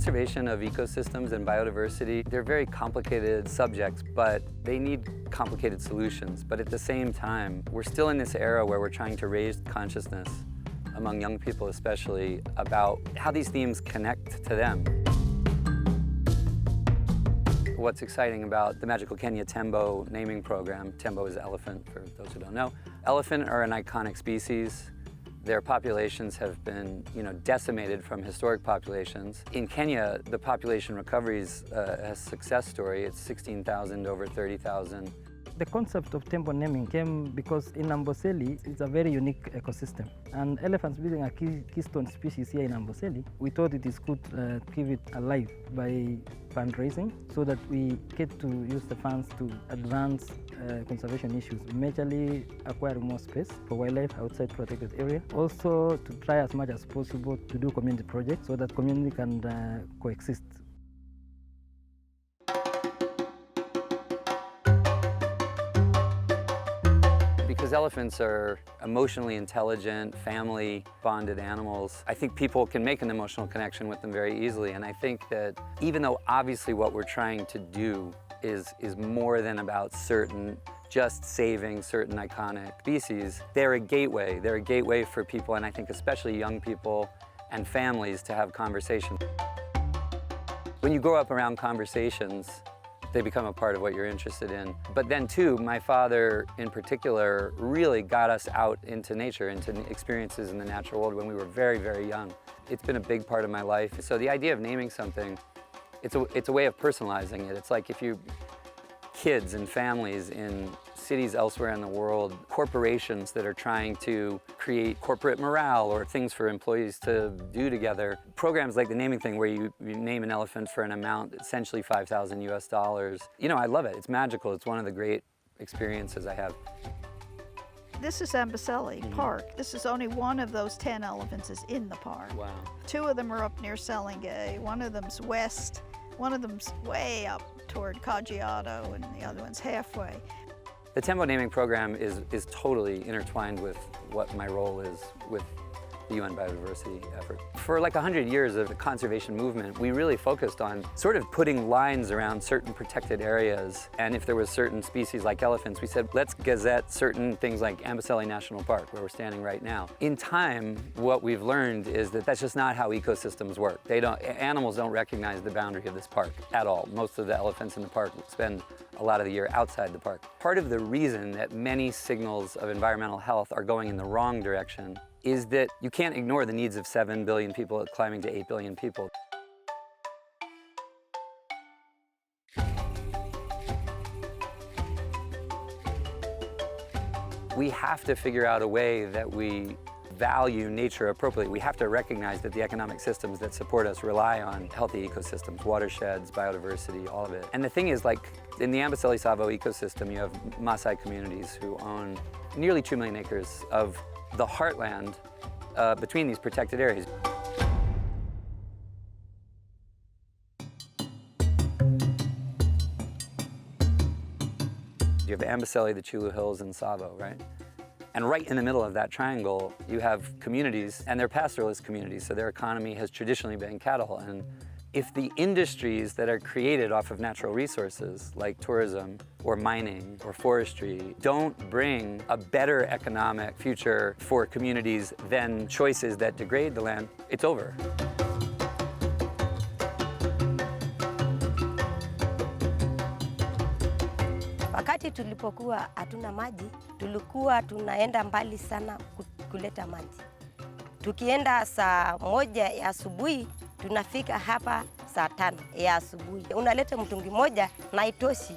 Conservation of ecosystems and biodiversity, they're very complicated subjects, but they need complicated solutions. But at the same time, we're still in this era where we're trying to raise consciousness among young people especially about how these themes connect to them. What's exciting about the Magical Kenya Tembo naming program, Tembo is elephant for those who don't know. Elephant are an iconic species. Their populations have been, decimated from historic populations. In Kenya, the population recovery is a success story. It's 16,000 over 30,000. The concept of Tembo naming came because in Amboseli, it's a very unique ecosystem. And elephants being a keystone species here in Amboseli, we thought it is good to keep it alive by fundraising so that we get to use the funds to advance conservation issues, majorly acquire more space for wildlife outside protected area. Also to try as much as possible to do community projects so that community can coexist. Because elephants are emotionally intelligent, family-bonded animals, I think people can make an emotional connection with them very easily. And I think that even though obviously what we're trying to do is more than about just saving certain iconic species, they're a gateway. They're a gateway for people, and I think especially young people and families, to have conversations. When you grow up around conversations, they become a part of what you're interested in. But then too, my father in particular really got us out into nature, into experiences in the natural world when we were very, very young. It's been a big part of my life. So the idea of naming something, it's a way of personalizing it. It's like if you, kids and families in cities elsewhere in the world, corporations that are trying to create corporate morale or things for employees to do together. Programs like the naming thing where you name an elephant for an amount, essentially $5,000 US. I love it. It's magical. It's one of the great experiences I have. This is Amboseli Park. This is only one of those 10 elephants is in the park. Wow. 2 of them are up near Selingay. One of them's west. One of them's way up toward Kajiado, and the other one's halfway. The Tembo naming program is totally intertwined with what my role is with the UN biodiversity effort. For like 100 years of the conservation movement, we really focused on sort of putting lines around certain protected areas. And if there was certain species like elephants, we said, let's gazette certain things like Amboseli National Park, where we're standing right now. In time, what we've learned is that that's just not how ecosystems work. Animals don't recognize the boundary of this park at all. Most of the elephants in the park spend a lot of the year outside the park. Part of the reason that many signals of environmental health are going in the wrong direction is that you can't ignore the needs of 7 billion people climbing to 8 billion people. We have to figure out a way that we value nature appropriately. We have to recognize that the economic systems that support us rely on healthy ecosystems, watersheds, biodiversity, all of it. And the thing is, like, in the Amboseli-Tsavo ecosystem, you have Maasai communities who own nearly 2 million acres of the heartland between these protected areas. You have Amboseli, the Chulu Hills, and Tsavo, right? And right in the middle of that triangle, you have communities, and they're pastoralist communities, so their economy has traditionally been cattle. And if the industries that are created off of natural resources, like tourism or mining or forestry, don't bring a better economic future for communities than choices that degrade the land, it's over. Wakati tulipokuwa hatuna maji, tulikuwa tunaenda mbali sana kuleta maji. Tukienda saa 1 ya asubuhi, tunafika hapa saa 5 ya asubuhi. Unaleta mtungi moja na haitoshi.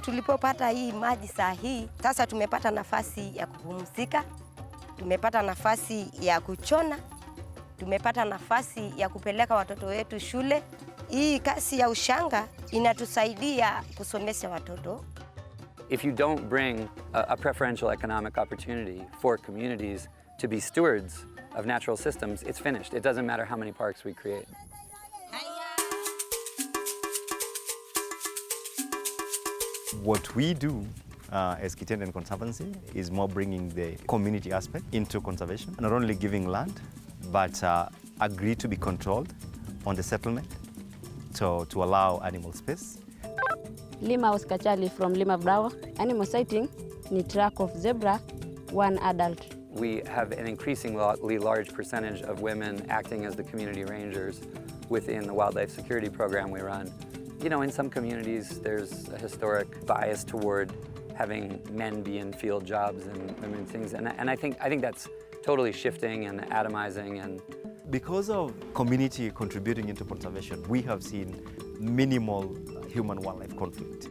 Tulipopata hii maji saa hii, sasa tumepata nafasi ya kupumzika, tumepata nafasi ya kuchona, tumepata nafasi ya kupeleka watoto wetu shule. Hii kazi ya ushanga inatusaidia kusomesha watoto. If you don't bring a preferential economic opportunity for communities to be stewards of natural systems, it's finished. It doesn't matter how many parks we create. What we do as Kitenden Conservancy is more bringing the community aspect into conservation, not only giving land, but agreed to be controlled on the settlement to allow animal space. Lima Oscar Charlie from Lima Bravo. Animal sighting, ni track of zebra, one adult. We have an increasingly large percentage of women acting as the community rangers within the wildlife security program we run. You know, in some communities, there's a historic bias toward having men be in field jobs and women things, and I think that's totally shifting and atomizing. And because of community contributing into conservation, we have seen minimal human-wildlife conflict.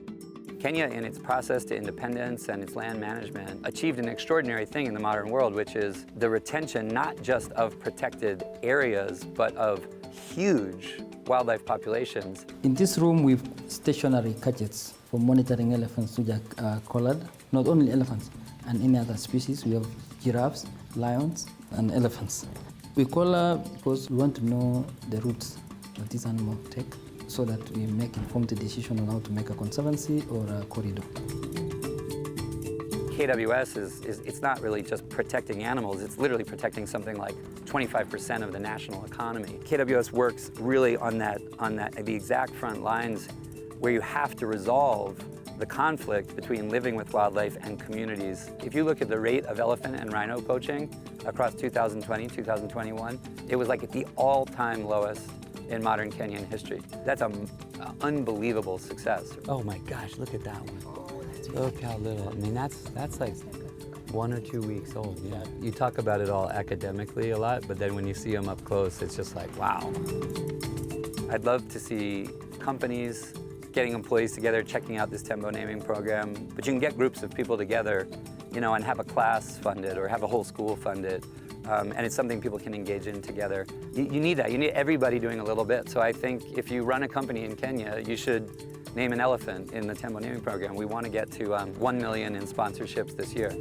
Kenya, in its process to independence and its land management, achieved an extraordinary thing in the modern world, which is the retention not just of protected areas, but of huge wildlife populations. In this room, we've stationary gadgets for monitoring elephants which are collared, not only elephants and any other species. We have giraffes, lions, and elephants. We collar because we want to know the routes that these animals take, so that we make informed decision on how to make a conservancy or a corridor. KWS it's not really just protecting animals, it's literally protecting something like 25% of the national economy. KWS works really on the exact front lines where you have to resolve the conflict between living with wildlife and communities. If you look at the rate of elephant and rhino poaching across 2020, 2021, it was like at the all-time lowest in modern Kenyan history. That's an unbelievable success. Oh my gosh, look at that one. Look how little. I mean, that's like 1 or 2 weeks old. Yeah. You talk about it all academically a lot, but then when you see them up close, it's just like, wow. I'd love to see companies getting employees together, checking out this Tembo naming program. But you can get groups of people together, you know, and have a class funded or have a whole school funded. And it's something people can engage in together. You need that. You need everybody doing a little bit. So I think if you run a company in Kenya, you should name an elephant in the Tembo naming program. We want to get to 1 million in sponsorships this year.